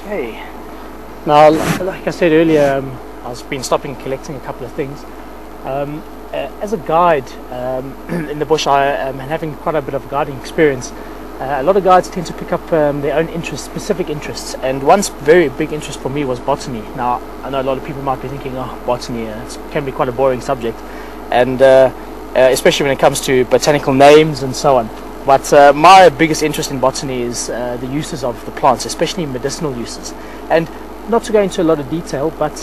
Okay. Now, like I said earlier, I've been stopping and collecting a couple of things. As a guide in the bush, I am having quite a bit of guiding experience. A lot of guides tend to pick up their own interests, specific interests, and one very big interest for me was botany. Now, I know a lot of people might be thinking, oh, botany can be quite a boring subject, and especially when it comes to botanical names and so on. But my biggest interest in botany is the uses of the plants, especially medicinal uses. And not to go into a lot of detail, but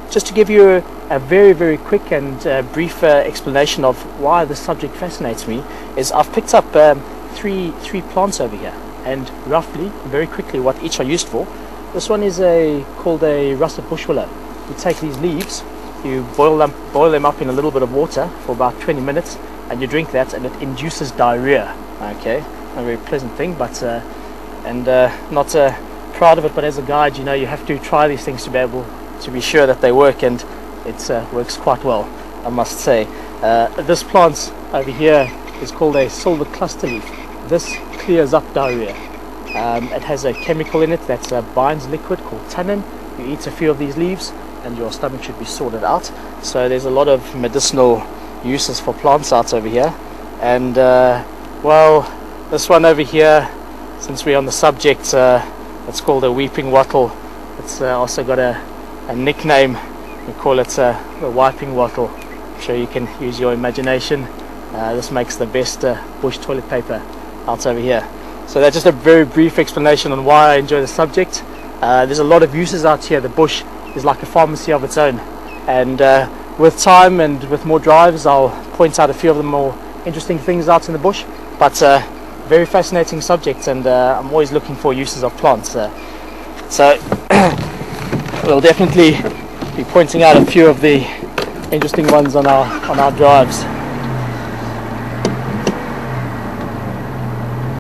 just to give you a very, very quick and brief explanation of why this subject fascinates me, is I've picked up three plants over here, and roughly, very quickly, what each are used for. This one is called a russet bush willow. You take these leaves, you boil them up in a little bit of water for about 20 minutes, and you drink that, and it induces diarrhea. Okay, a very pleasant thing, but not proud of it. But as a guide, you know, you have to try these things to be able to be sure that they work, and it works quite well, I must say. This plant over here is called a silver cluster leaf. This clears up diarrhea. It has a chemical in it that binds liquid called tannin. You eat a few of these leaves and your stomach should be sorted out. So there's a lot of medicinal uses for plants out over here. And well, this one over here, since we're on the subject, it's called a weeping wattle. It's also got a nickname. We call it the wiping wattle. I'm sure you can use your imagination. This makes the best bush toilet paper out over here. So that's just a very brief explanation on why I enjoy the subject. There's a lot of uses out here. The bush is like a pharmacy of its own, and with time and with more drives, I'll point out a few of the more interesting things out in the bush. But very fascinating subject, and I'm always looking for uses of plants. So we'll definitely be pointing out a few of the interesting ones on our drives.